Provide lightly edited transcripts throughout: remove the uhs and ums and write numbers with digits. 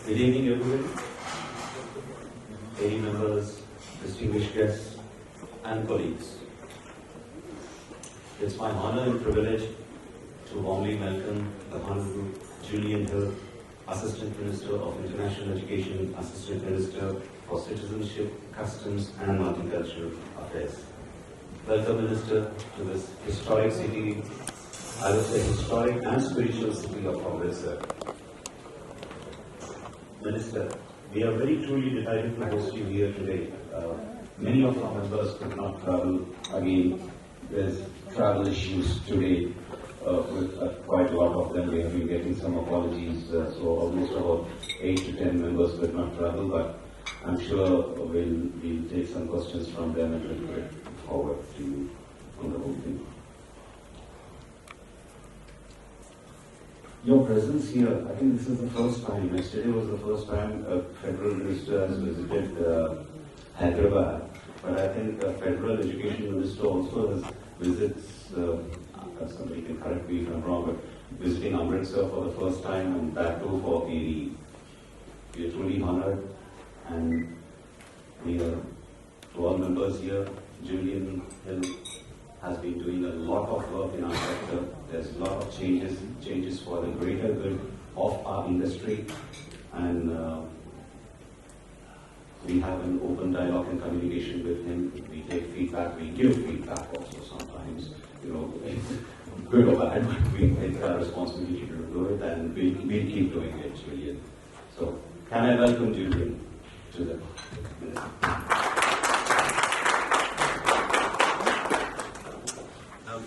Good evening, everybody. AAERI members, distinguished guests, and colleagues. It's my honor and privilege to warmly welcome the Honorable Julian Hill, Assistant Minister of International Education, Assistant Minister for Citizenship, Customs and Multicultural Affairs. Welcome, Minister, to this historic city, I would say historic and spiritual city of Amritsar. Minister, we are very truly delighted to host you here today. Many of our members could not travel. Again, there's travel issues today with quite a lot of them. We have been getting some apologies, so almost about 8 to 10 members could not travel, but I'm sure we'll take some questions from them and we'll look forward to you on the whole thing. Your presence here, I think this is the first time. Yesterday was the first time a federal minister has visited Hyderabad, but I think a federal education minister also has visits, somebody can correct me if I'm wrong, but visiting Amritsar for the first time, and that too for AAERI. We are truly honored, and we are, to all members here, Julian Hill has been doing a lot of work in our sector. There's a lot of changes for the greater good of our industry, and we have an open dialogue and communication with him. We take feedback, we give feedback also sometimes, good or bad, but we take our responsibility to do it, and we'll keep doing it, Julian. So, can I welcome Julian to the minister?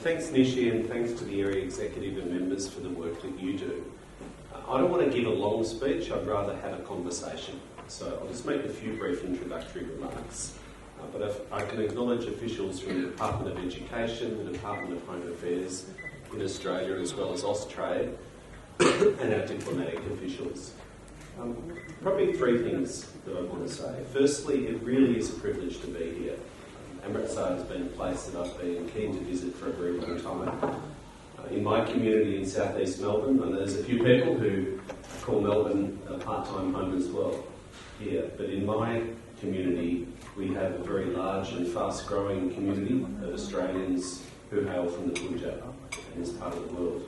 Thanks, Nishi, and thanks to the AAERI executive and members for the work that you do. I don't want to give a long speech, I'd rather have a conversation. So I'll just make a few brief introductory remarks. But if I can acknowledge officials from the Department of Education, the Department of Home Affairs in Australia, as well as Austrade, and our diplomatic officials. Probably three things that I want to say. Firstly, it really is a privilege to be here. Amritsar has been a place that I've been keen to visit for a very long time. In my community in southeast Melbourne, and there's a few people who call Melbourne a part-time home as well here, but in my community we have a very large and fast-growing community of Australians who hail from the Punjab in this part of the world.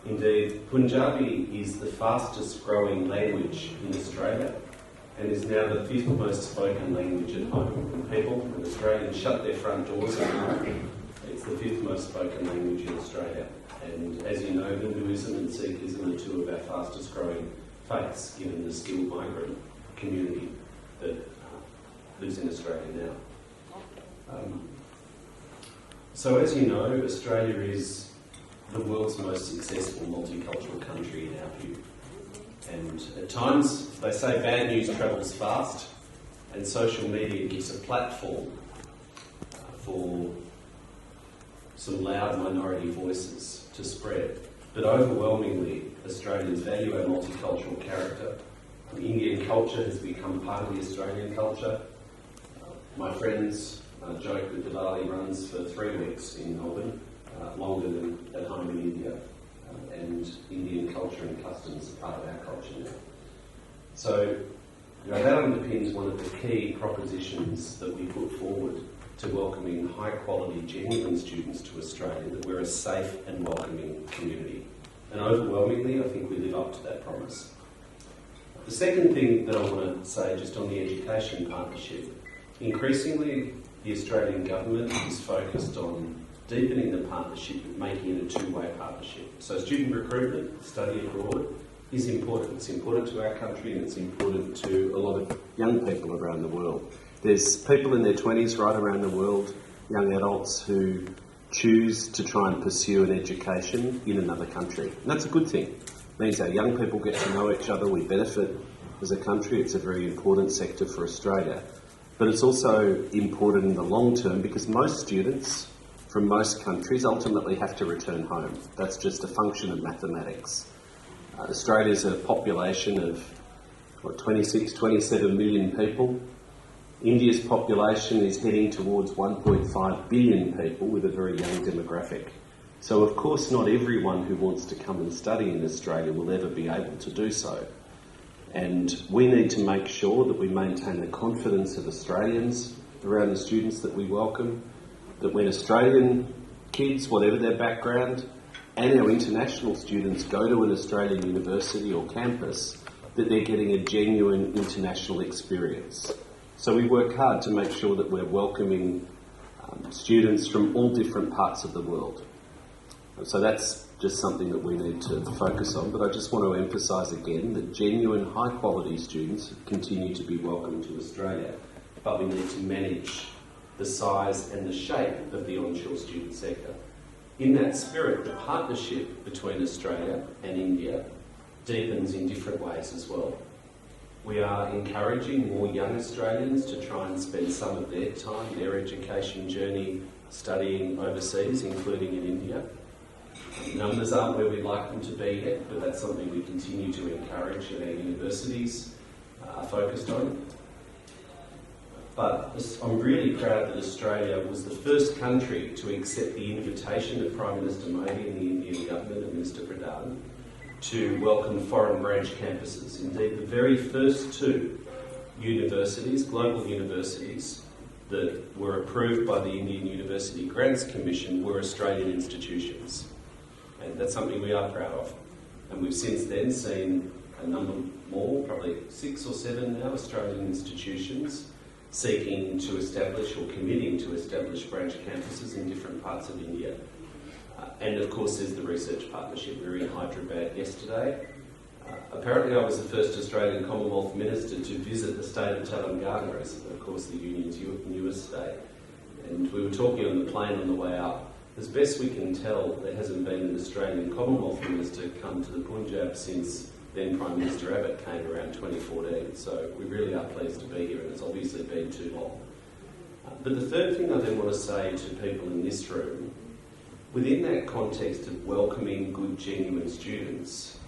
Indeed, Punjabi is the fastest growing language in Australia and is now the 5th most spoken language at home. When people in Australia shut their front doors at home, it's the 5th most spoken language in Australia. And as you know, Hinduism and Sikhism are two of our fastest growing faiths, given the skilled migrant community that lives in Australia now. So as you know, Australia is the world's most successful multicultural country in our view. And at times, they say bad news travels fast, and social media gives a platform for some loud minority voices to spread. But overwhelmingly, Australians value our multicultural character. Indian culture has become part of the Australian culture. My friends joke that Diwali runs for 3 weeks in Melbourne, longer than at home in India. And Indian culture and customs are part of our culture now. So, that underpins one of the key propositions that we put forward to welcoming high quality, genuine students to Australia, that we're a safe and welcoming community. And overwhelmingly, I think we live up to that promise. The second thing that I want to say just on the education partnership, increasingly the Australian government is focused on deepening the partnership, making it a two-way partnership. So student recruitment, study abroad, is important. It's important to our country and it's important to a lot of young people around the world. There's people in their 20s right around the world, young adults who choose to try and pursue an education in another country. And that's a good thing. It means our young people get to know each other, we benefit as a country. It's a very important sector for Australia. But it's also important in the long term because most students from most countries ultimately have to return home. That's just a function of mathematics. Australia's a population of 26, 27 million people. India's population is heading towards 1.5 billion people with a very young demographic. So of course not everyone who wants to come and study in Australia will ever be able to do so. And we need to make sure that we maintain the confidence of Australians around the students that we welcome, that when Australian kids, whatever their background, and our international students go to an Australian university or campus, that they're getting a genuine international experience. So we work hard to make sure that we're welcoming students from all different parts of the world. So that's just something that we need to focus on, but I just want to emphasise again that genuine high quality students continue to be welcome to Australia, but we need to manage the size and the shape of the onshore student sector. In that spirit, the partnership between Australia and India deepens in different ways as well. We are encouraging more young Australians to try and spend some of their time, their education journey, studying overseas, including in India. Numbers aren't where we'd like them to be yet, but that's something we continue to encourage and our universities are focused on. But I'm really proud that Australia was the first country to accept the invitation of Prime Minister Modi and the Indian government and Minister Pradhan to welcome foreign branch campuses. Indeed, the very first two universities, global universities, that were approved by the Indian University Grants Commission were Australian institutions. And that's something we are proud of. And we've since then seen a number more, probably 6 or 7 now, Australian institutions seeking to establish or committing to establish branch campuses in different parts of India. And of course there's the research partnership. We were in Hyderabad yesterday. Apparently I was the first Australian Commonwealth Minister to visit the state of Telangana, as of course the Union's newest state. And we were talking on the plane on the way up. As best we can tell, there hasn't been an Australian Commonwealth Minister come to the Punjab since then Prime Minister Abbott came around 2014. So we really are pleased to be here, and it's obviously been too long. But the third thing I then want to say to people in this room, within that context of welcoming good, genuine students,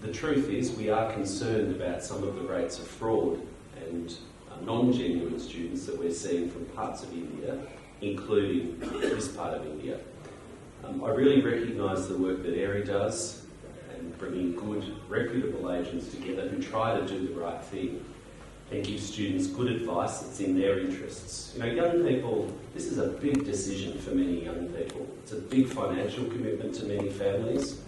the truth is we are concerned about some of the rates of fraud and non-genuine students that we're seeing from parts of India, including this part of India. I really recognise the work that AAERI does and bringing good, reputable agents together who try to do the right thing and give students good advice that's in their interests. You know, young people, this is a big decision for many young people. It's a big financial commitment to many families.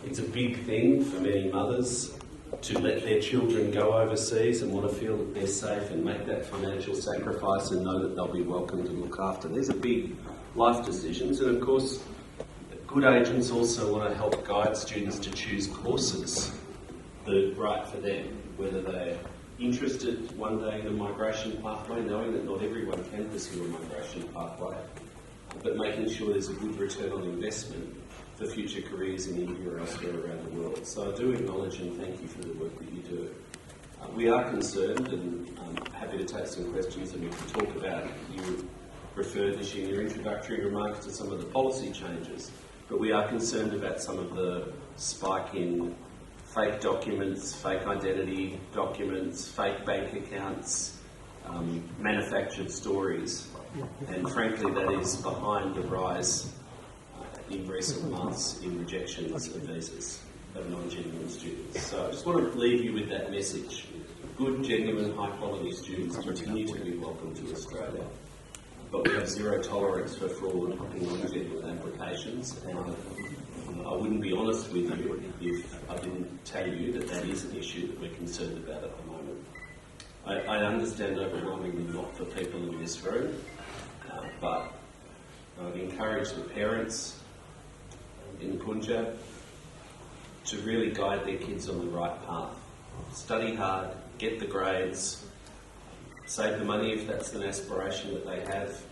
It's a big thing for many mothers to let their children go overseas and want to feel that they're safe and make that financial sacrifice and know that they'll be welcomed and looked after. These are big life decisions, and of course good agents also want to help guide students to choose courses that are right for them, whether they're interested one day in a migration pathway, knowing that not everyone can pursue a migration pathway, but making sure there's a good return on investment for future careers in India or elsewhere around the world. So I do acknowledge and thank you for the work that you do. We are concerned, and I'm happy to take some questions and we can talk about, you referred this in your introductory remarks to some of the policy changes, but we are concerned about some of the spike in fake documents, fake identity documents, fake bank accounts, manufactured stories, and frankly that is behind the rise in recent months in rejections of visas of non-genuine students. So I just want to leave you with that message. Good, genuine, high-quality students continue to be welcome to Australia, but we have zero tolerance for fraud in non-genuine applications, and I wouldn't be honest with you if I didn't tell you that that is an issue that we're concerned about at the moment. I understand overwhelmingly not for people in this room, but I'd encourage the parents in Punjab to really guide their kids on the right path. Study hard, get the grades, save the money if that's an aspiration that they have,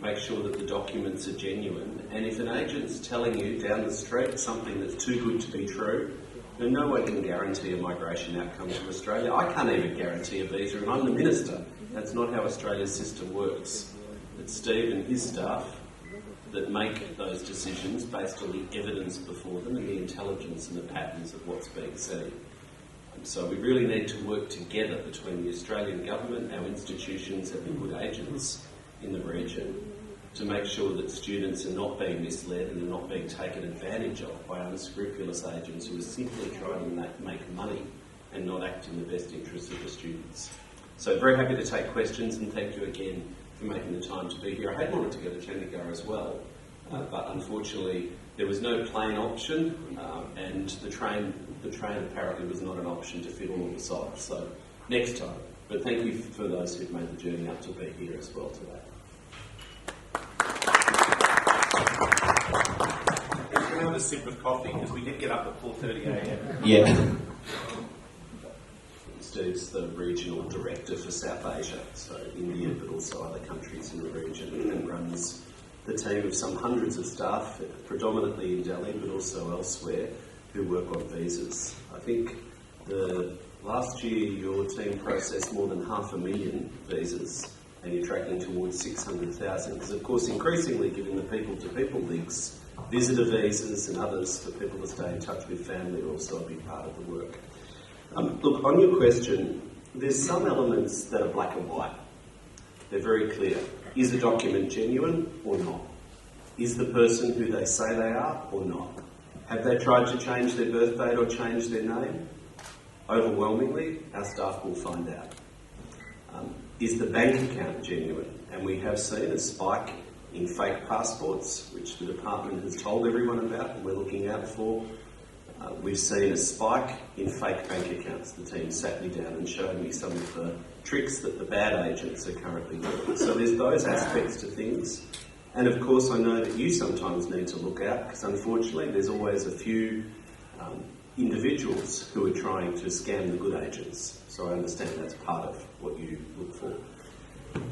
make sure that the documents are genuine, and if an agent's telling you down the street something that's too good to be true, then no one can guarantee a migration outcome to Australia. I can't even guarantee a visa, and I'm the minister. That's not how Australia's system works. It's Steve and his staff that make those decisions based on the evidence before them and the intelligence and the patterns of what's being said. So we really need to work together between the Australian government, our institutions and the good agents in the region to make sure that students are not being misled and are not being taken advantage of by unscrupulous agents who are simply trying to make money act in the best interest of the students. So very happy to take questions, and thank you again for making the time to be here. I had wanted to go to Chandigarh as well, but unfortunately there was no plane option, and the train apparently was not an option to fit all of the sites. So next time. But thank you for those who've made the journey up to be here as well today. Can I have a sip of coffee, because we did get up at 4:30 a.m. Yeah. Steve's the regional director for South Asia, so India, but also other countries in the region, and runs the team of some hundreds of staff, predominantly in Delhi, but also elsewhere, who work on visas. I think last year your team processed more than 500,000 visas, and you're tracking towards 600,000, because of course increasingly, given the people-to-people links, visitor visas and others for people to stay in touch with family are also a big part of the work. Look, on your question, there's some elements that are black and white. They're very clear. Is the document genuine or not? Is the person who they say they are or not? Have they tried to change their birth date or change their name? Overwhelmingly, our staff will find out. Is the bank account genuine? And we have seen a spike in fake passports, which the department has told everyone about and we're looking out for. We've seen a spike in fake bank accounts. The team sat me down and showed me some of the tricks that the bad agents are currently doing. So there's those aspects to things. And of course I know that you sometimes need to look out, because unfortunately there's always a few individuals who are trying to scam the good agents. So I understand that's part of what you look for.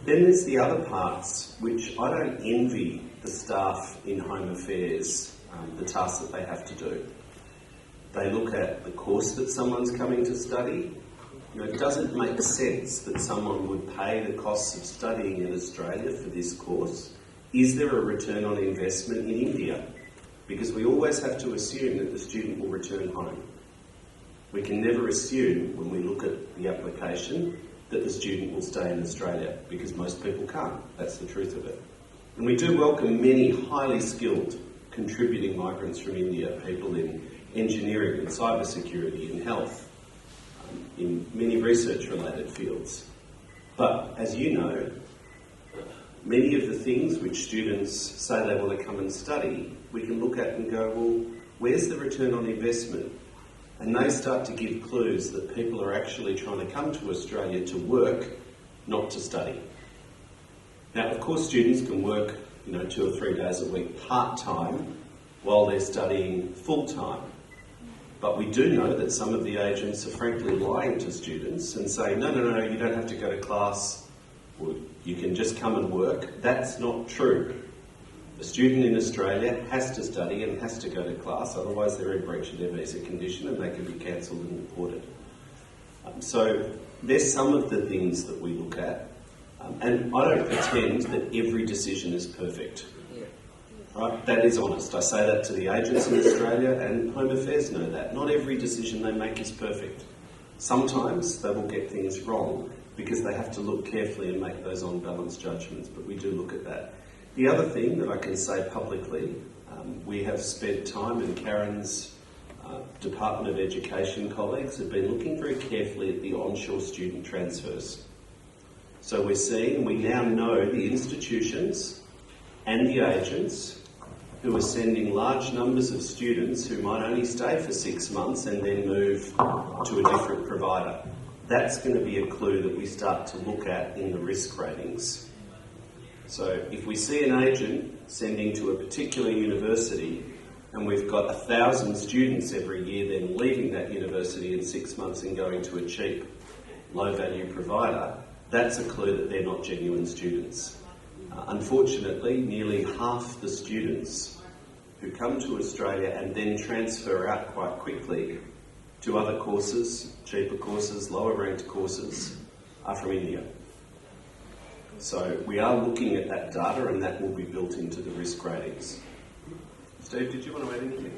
Then there's the other parts, which I don't envy the staff in Home Affairs, the tasks that they have to do. They look at the course that someone's coming to study. You know, does it make sense that someone would pay the costs of studying in Australia for this course? Is there a return on investment in India? Because we always have to assume that the student will return home. We can never assume, when we look at the application, that the student will stay in Australia, because most people can't. That's the truth of it. And we do welcome many highly skilled contributing migrants from India, people in engineering and cybersecurity and health, in many research-related fields. But as you know, many of the things which students say they want to come and study, we can look at and go, well, where's the return on investment? And they start to give clues that people are actually trying to come to Australia to work, not to study. Now, of course, students can work, 2 or 3 days a week part-time while they're studying full-time. But we do know that some of the agents are frankly lying to students and saying, no, you don't have to go to class, or you can just come and work. That's not true. A student in Australia has to study and has to go to class, otherwise they're in breach of their visa condition and they can be cancelled and deported. So there's some of the things that we look at, and I don't pretend that every decision is perfect. Right? That is honest. I say that to the agents in Australia, and Home Affairs know that. Not every decision they make is perfect. Sometimes they will get things wrong because they have to look carefully and make those on-balance judgments, but we do look at that. The other thing that I can say publicly, we have spent time, and Karen's Department of Education colleagues have been looking very carefully at the onshore student transfers. So we're seeing, we now know the institutions and the agents who are sending large numbers of students who might only stay for 6 months and then move to a different provider. That's going to be a clue that we start to look at in the risk ratings. So if we see an agent sending to a particular university and we've got 1,000 students every year then leaving that university in 6 months and going to a cheap, low-value provider, that's a clue that they're not genuine students. Unfortunately, nearly half the students who come to Australia and then transfer out quite quickly to other courses, cheaper courses, lower ranked courses, are from India. So we are looking at that data, and that will be built into the risk ratings. Steve, did you want to add anything?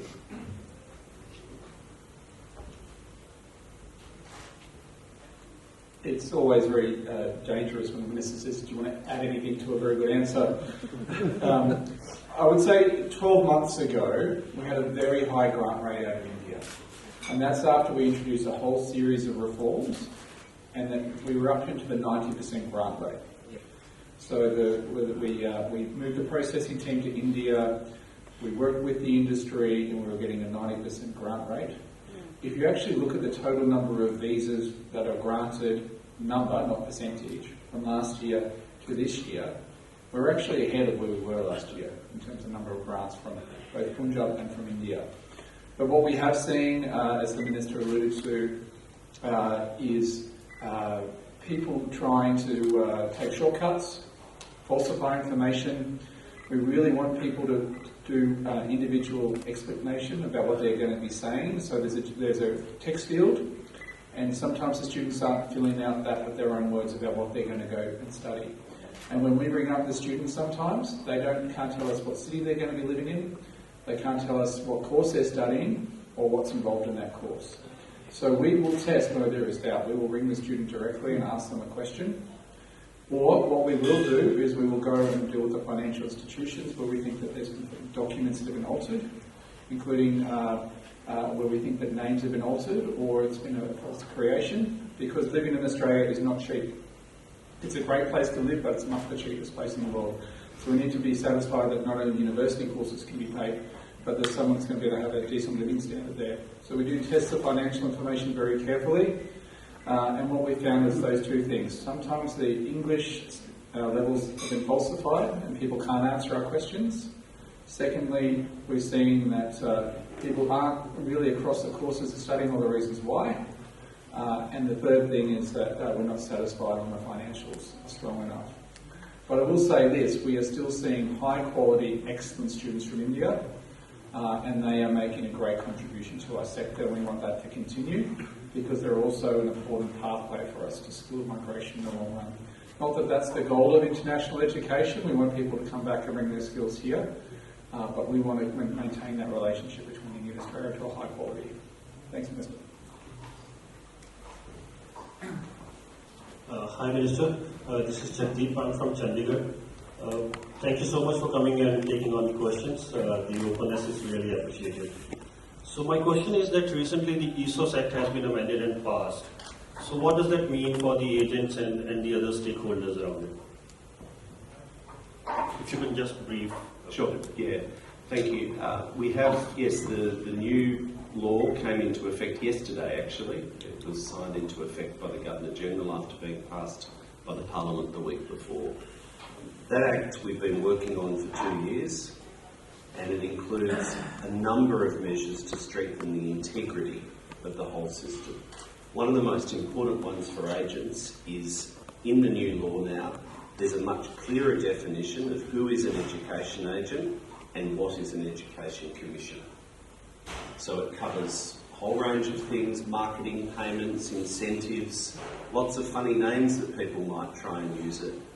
It's always very dangerous when the minister says, do you want to add anything to a very good answer? I would say 12 months ago, we had a very high grant rate out of India. And that's after we introduced a whole series of reforms, and then we were up into the 90% grant rate. So we moved the processing team to India, we worked with the industry, and we were getting a 90% grant rate. If you actually look at the total number of visas that are granted, number, not percentage, from last year to this year, we're actually ahead of where we were last year in terms of number of grants from both Punjab and from India. But what we have seen, as the Minister alluded to, is people trying to take shortcuts, falsify information. We really want people to do individual explanation about what they're going to be saying. So there's a text field, and sometimes the students aren't filling out that with their own words about what they're going to go and study. And when we bring up the students sometimes, they can't tell us what city they're going to be living in, they can't tell us what course they're studying or what's involved in that course. So we will test whether there is doubt. We will ring the student directly and ask them a question. Or what we will do is we will go and deal with the financial institutions where we think that there's documents that have been altered, including where we think that names have been altered or it's been a false creation, because living in Australia is not cheap. It's a great place to live, but it's not the cheapest place in the world. So we need to be satisfied that not only university courses can be paid, but that someone's going to be able to have a decent living standard there. So we do test the financial information very carefully. And what we found is those two things. Sometimes the English levels have been falsified and people can't answer our questions. Secondly, we're seeing that people aren't really across the courses studying all the reasons why. And the third thing is that we're not satisfied on the financials strong enough. But I will say this, we are still seeing high quality, excellent students from India, and they are making a great contribution to our sector, and we want that to continue, because they're also an important pathway for us to skill migration in the long run. Not that that's the goal of international education, we want people to come back and bring their skills here, but we want to maintain that relationship between India and Australia to a high quality. Thanks, Minister. Hi Minister, this is Chandeep. I'm from Chandigarh. Thank you so much for coming and taking on the questions. The openness is really appreciated. So my question is that recently the ESOS Act has been amended and passed. So what does that mean for the agents and the other stakeholders around it? If you can just brief. Sure, yeah. Thank you. We have, yes, the new law came into effect yesterday actually. It was signed into effect by the Governor-General after being passed by the Parliament the week before. That Act we've been working on for 2 years, and it includes a number of measures to strengthen the integrity of the whole system. One of the most important ones for agents is, in the new law now, there's a much clearer definition of who is an education agent and what is an education commissioner. So it covers a whole range of things: marketing, payments, incentives, lots of funny names that people might try and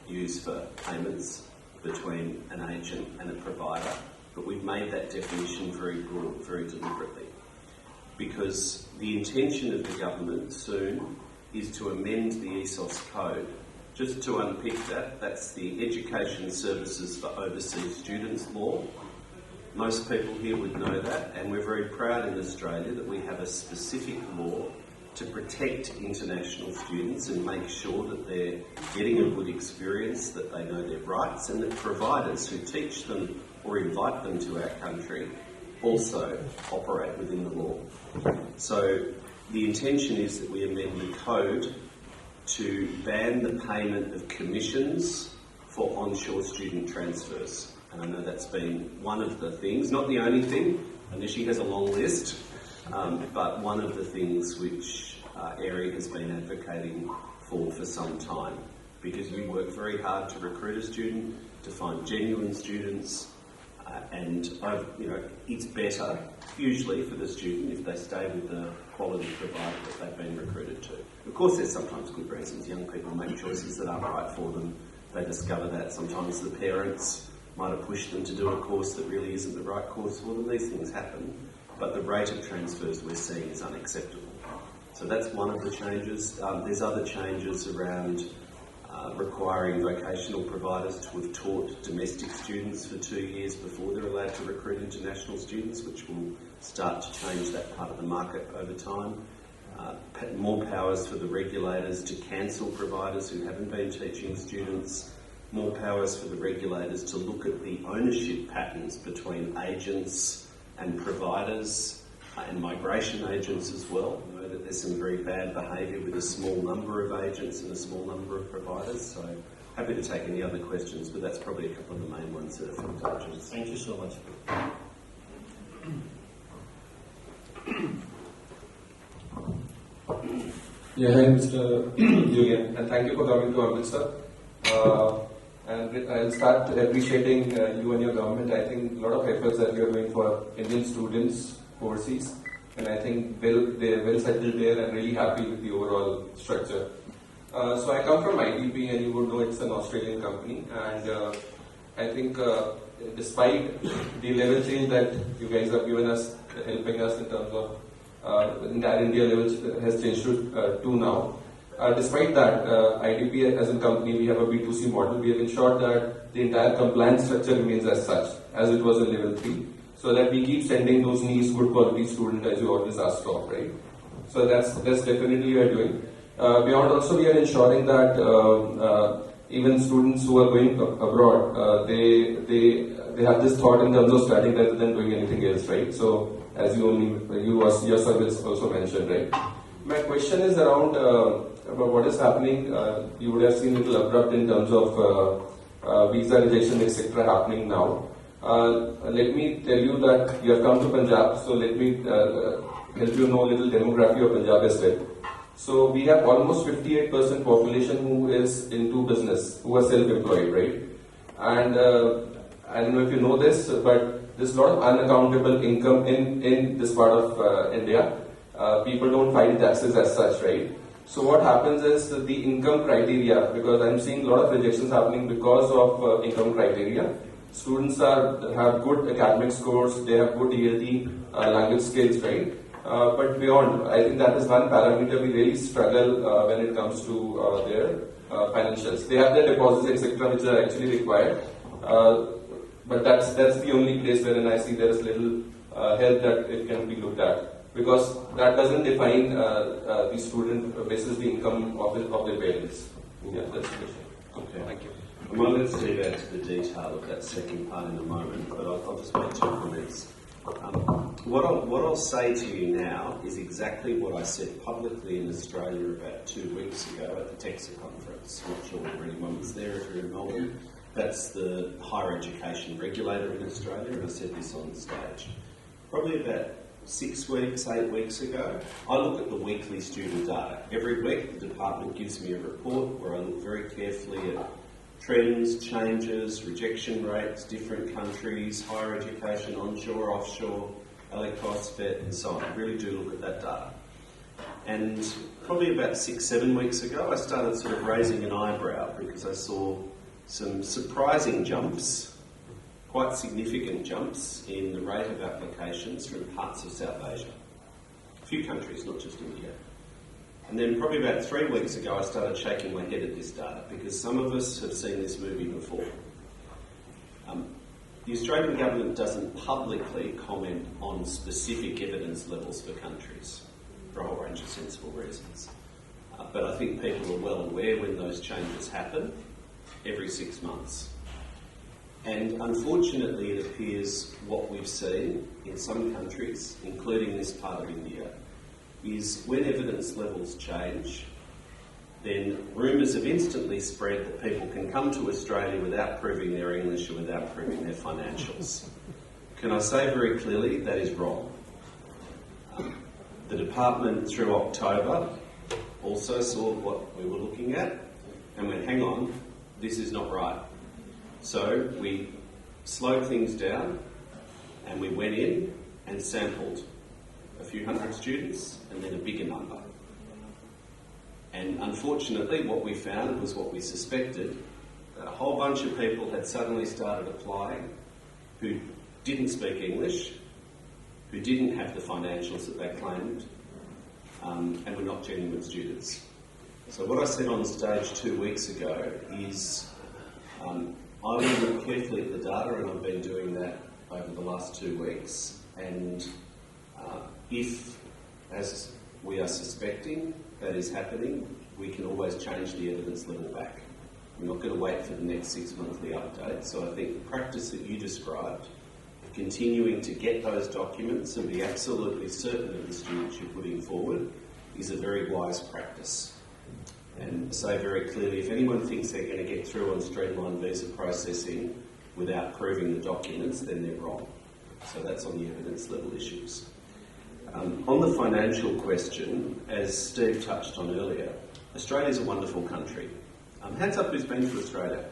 use for payments between an agent and a provider. But we've made that definition very broad, very deliberately, because the intention of the government soon is to amend the ESOS code. Just to unpick that, that's the Education Services for Overseas Students law. Most people here would know that, and we're very proud in Australia that we have a specific law to protect international students and make sure that they're getting a good experience, that they know their rights, and that providers who teach them or invite them to our country also operate within the law. So the intention is that we amend the code to ban the payment of commissions for onshore student transfers. And I know that's been one of the things, not the only thing, Anishi has a long list, but one of the things which AAERI has been advocating for some time, because we work very hard to recruit a student, to find genuine students, and it's better usually for the student if they stay with the quality provider that they've been recruited to. Of course, there's sometimes good reasons. Young people make choices that aren't right for them. They discover that. Sometimes the parents might have pushed them to do a course that really isn't the right course for them. These things happen. But the rate of transfers we're seeing is unacceptable. So that's one of the changes. There's other changes around requiring vocational providers to have taught domestic students for 2 years before they're allowed to recruit international students, which will start to change that part of the market over time. More powers for the regulators to cancel providers who haven't been teaching students. More powers for the regulators to look at the ownership patterns between agents and providers and migration agents as well. I know that there's some very bad behaviour with a small number of agents and a small number of providers, so happy to take any other questions, but that's probably a couple of the main ones that affect agents. Thank you so much. Yeah, hi Mr. Julian, and thank you for coming to Amritsar. And I'll start appreciating you and your government. I think a lot of efforts that you're doing for Indian students overseas, and I think they're well settled there and really happy with the overall structure. So I come from IDP, and you would know it's an Australian company, and I think despite the level change that you guys have given us, helping us in terms of entire India level has changed to 2 now. Despite that, IDP as a company, we have a B2C model. We have ensured that the entire compliance structure remains as such, as it was in level 3, so that we keep sending those nice, good quality students as you always ask for, right? So that's definitely we are doing. Beyond also, we are ensuring that even students who are going abroad, they have this thought in terms of studying rather than doing anything else, right? So as your service also mentioned, right? My question is around about what is happening. You would have seen a little abrupt in terms of visa rejection, etc. happening now. Let me tell you that you have come to Punjab, so let me help you know a little demography of Punjab as well. So we have almost 58% population who is into business, who are self-employed, right? And I don't know if you know this, but there's a lot of unaccountable income in this part of India. People don't file taxes as such, right? So what happens is the income criteria, because I'm seeing a lot of rejections happening because of income criteria. Students have good academic scores, they have good ELT language skills, right? But beyond, I think that is one parameter we really struggle when it comes to their financials. They have their deposits, etc., which are actually required. But that's the only place wherein I see there is little help that it can be looked at, because that doesn't define the student basis the income of their parents. Yeah, that's the question. Okay, thank you. I'm not going to see that to the detail of that second part in a moment, but I'll just make 2 comments. What I'll say to you now is exactly what I said publicly in Australia about 2 weeks ago at the TEXA conference. I'm not sure whether anyone was there if you're in Melbourne. That's the higher education regulator in Australia, and I said this on the stage. Probably about 6 weeks, 8 weeks ago, I look at the weekly student data. Every week the department gives me a report where I look very carefully at trends, changes, rejection rates, different countries, higher education, onshore, offshore, LACOS, VET, and so on. I really do look at that data. And probably about 6, 7 weeks ago, I started sort of raising an eyebrow because I saw some surprising jumps, quite significant jumps in the rate of applications from parts of South Asia. A few countries, not just India. And then probably about 3 weeks ago, I started shaking my head at this data because some of us have seen this movie before. The Australian government doesn't publicly comment on specific evidence levels for countries for a whole range of sensible reasons. But I think people are well aware when those changes happen every 6 months. And unfortunately, it appears what we've seen in some countries, including this part of India, is when evidence levels change, then rumours have instantly spread that people can come to Australia without proving their English or without proving their financials. Can I say very clearly that is wrong? The department through October also saw what we were looking at and went, hang on, this is not right. So we slowed things down and we went in and sampled a few hundred students and then a bigger number. And unfortunately what we found was what we suspected, that a whole bunch of people had suddenly started applying who didn't speak English, who didn't have the financials that they claimed, and were not genuine students. So what I said on stage 2 weeks ago is I will look carefully at the data, and I've been doing that over the last 2 weeks. And if, as we are suspecting, that is happening, we can always change the evidence level back. We're not going to wait for the next 6 monthly update. So I think the practice that you described, of continuing to get those documents and be absolutely certain of the students you're putting forward, is a very wise practice. And say very clearly, if anyone thinks they're going to get through on streamlined visa processing without proving the documents, then they're wrong. So that's on the evidence level issues. On the financial question, as Steve touched on earlier, Australia's a wonderful country. Hands up who's been to Australia?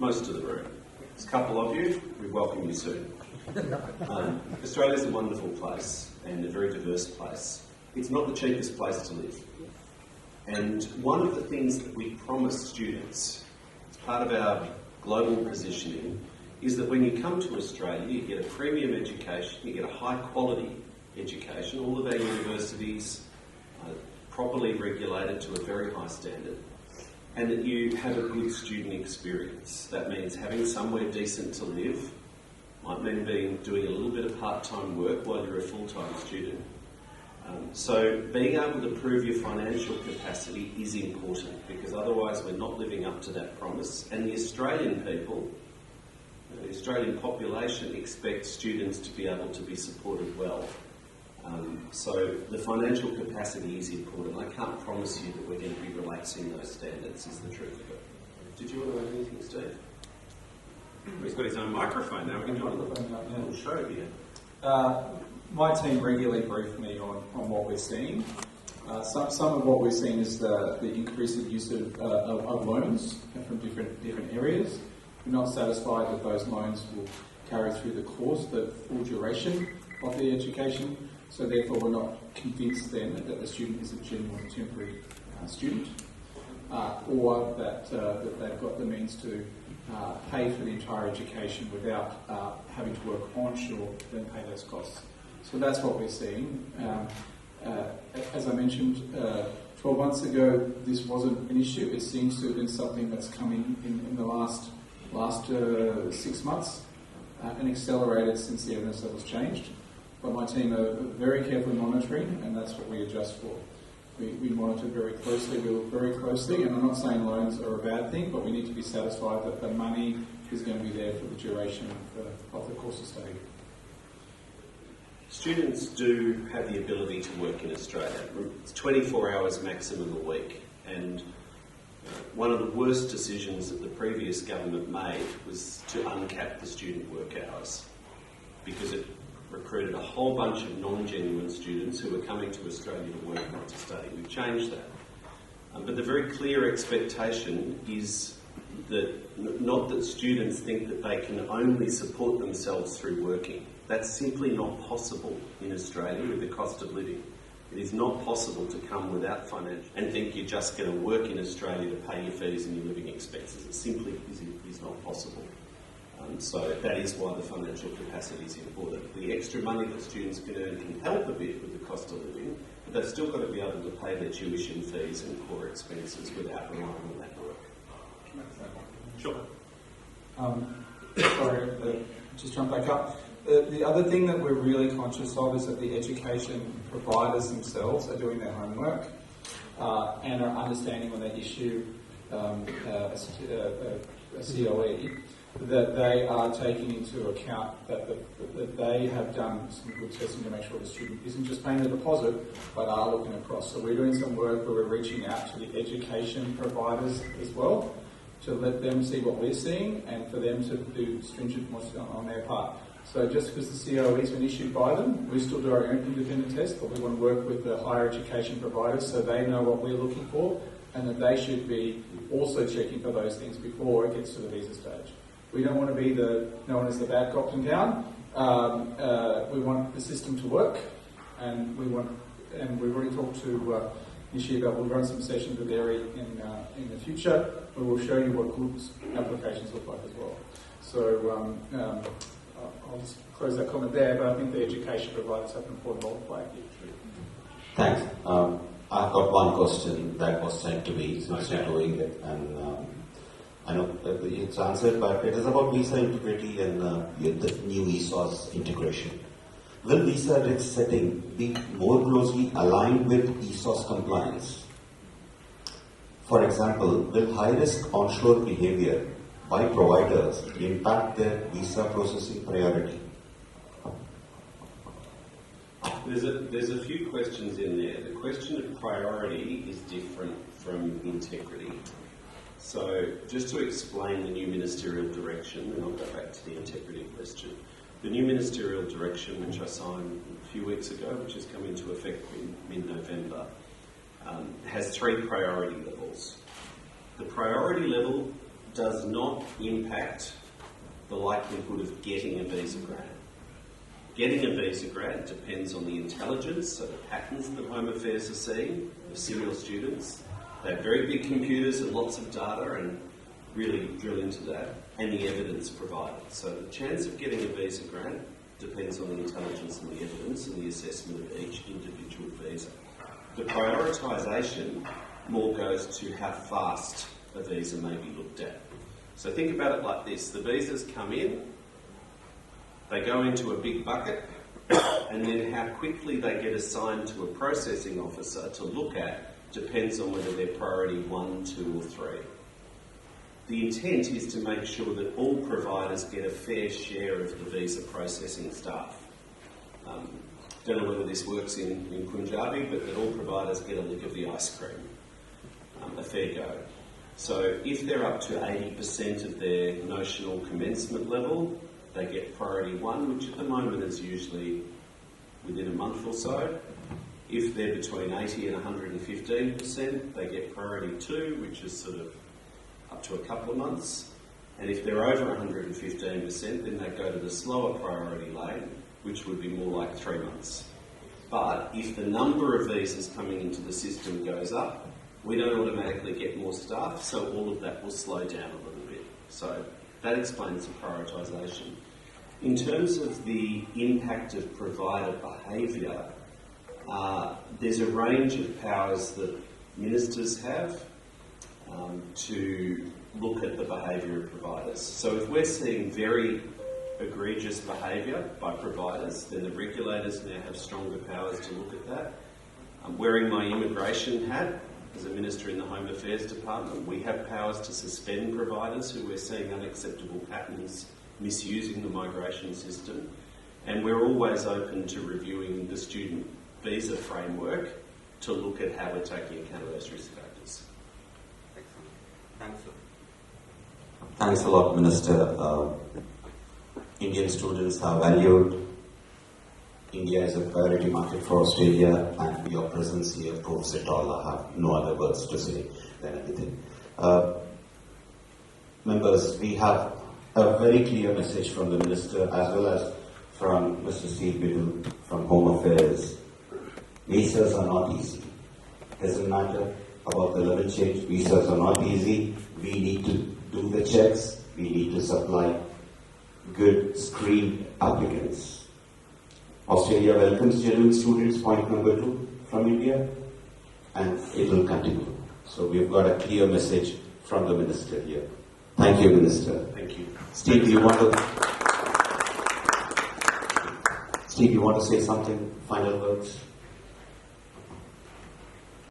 Most of the room. There's a couple of you, we welcome you soon. Australia's a wonderful place and a very diverse place. It's not the cheapest place to live. And one of the things that we promise students, as part of our global positioning, is that when you come to Australia, you get a premium education, you get a high quality education. All of our universities are properly regulated to a very high standard, and that you have a good student experience. That means having somewhere decent to live, might mean doing a little bit of part-time work while you're a full-time student. So being able to prove your financial capacity is important, because otherwise we're not living up to that promise. And the Australian people, the Australian population, expects students to be able to be supported well. So the financial capacity is important. I can't promise you that we're going to be relaxing those standards, is the truth of it. Did you want to add anything, Steve? He's got his own microphone now. We can join the little show here. My team regularly brief me on what we're seeing. Some of what we're seeing is the increasing use of loans from different areas. We're not satisfied that those loans will carry through the course, the full duration of the education. So therefore, we're not convinced then that the student is a genuine temporary student, or that they've got the means to pay for the entire education without having to work onshore to then pay those costs. So that's what we're seeing. As I mentioned, 12 months ago, this wasn't an issue. It seems to have been something that's coming in the last 6 months and accelerated since the evidence levels changed. But my team are very carefully monitoring, and that's what we adjust for. We monitor very closely, we look very closely, and I'm not saying loans are a bad thing, but we need to be satisfied that the money is going to be there for the duration of the course of study. Students do have the ability to work in Australia. It's 24 hours maximum a week, and one of the worst decisions that the previous government made was to uncap the student work hours, because it recruited a whole bunch of non-genuine students who were coming to Australia to work, not to study. We've changed that. But the very clear expectation is that not that students think that they can only support themselves through working. That's simply not possible in Australia with the cost of living. It is not possible to come without financial and think you're just going to work in Australia to pay your fees and your living expenses. It simply is not possible. So that is why the financial capacity is important. The extra money that students can earn can help a bit with the cost of living, but they've still got to be able to pay their tuition fees and core expenses without relying on that work. Sure. Sorry, just jump back up. The other thing that we're really conscious of is that the education providers themselves are doing their homework and are understanding when they issue a COE, that they are taking into account that they have done some good testing to make sure the student isn't just paying the deposit, but are looking across. So we're doing some work where we're reaching out to the education providers as well, to let them see what we're seeing and for them to do stringent on their part. So just because the COE has been issued by them, we still do our own independent test, but we want to work with the higher education providers so they know what we're looking for and that they should be also checking for those things before it gets to the visa stage. We don't want to be known as the bad cop in town. We want the system to work, and we've already talked to Nishi about, we'll run some sessions with AAERI in the future. We will show you what good applications look like as well. So I'll just close that comment there, but I think the education providers have an important role to play here. Thanks. I've got one question that was sent to me since you're doing it, and I know it's answered, but it is about visa integrity and the new ESOS integration. Will visa risk setting be more closely aligned with ESOS compliance? For example, will high-risk onshore behavior by providers impact their visa processing priority? There's a few questions in there. The question of priority is different from integrity. So just to explain the new ministerial direction, and I'll go back to the integrity question. The new ministerial direction, which I signed a few weeks ago, which has come into effect in mid-November, has 3 priority levels. The priority level does not impact the likelihood of getting a visa grant. Getting a visa grant depends on the intelligence, so the patterns that Home Affairs are seeing of serial students. They have very big computers and lots of data and really drill into that, and the evidence provided. So the chance of getting a visa grant depends on the intelligence and the evidence and the assessment of each individual visa. The prioritisation more goes to how fast a visa may be looked at. So think about it like this. The visas come in, they go into a big bucket, and then how quickly they get assigned to a processing officer to look at depends on whether they're priority 1, 2 or 3. The intent is to make sure that all providers get a fair share of the visa processing staff. Don't know whether this works in Punjabi, but that all providers get a lick of the ice cream, a fair go. So if they're up to 80% of their notional commencement level, they get priority 1, which at the moment is usually within a month or so. If they're between 80 and 115%, they get priority 2, which is sort of up to a couple of months. And if they're over 115%, then they go to the slower priority lane, which would be more like 3 months. But if the number of visas coming into the system goes up, we don't automatically get more staff, so all of that will slow down a little bit. So that explains the prioritisation. In terms of the impact of provider behaviour, there's a range of powers that ministers have to look at the behaviour of providers. So if we're seeing very egregious behaviour by providers, then the regulators now have stronger powers to look at that. Wearing my immigration hat as a minister in the Home Affairs Department, we have powers to suspend providers who we're seeing unacceptable patterns misusing the migration system, and we're always open to reviewing the student visa framework to look at how we're taking account of those risk factors. Thanks. Thanks a lot, Minister. Indian students are valued. India is a priority market for Australia, and your presence here proves it all. I have no other words to say than anything. Members, we have a very clear message from the Minister as well as from Mr. Steve Biddle from Home Affairs. Visas are not easy. Doesn't matter about the level change. Visas are not easy. We need to do the checks. We need to supply good screened applicants. Australia welcomes genuine students, point number 2, from India, and it will continue. So we've got a clear message from the Minister here. Thank you, Minister. Thank you. Steve, you want to say something? Final words?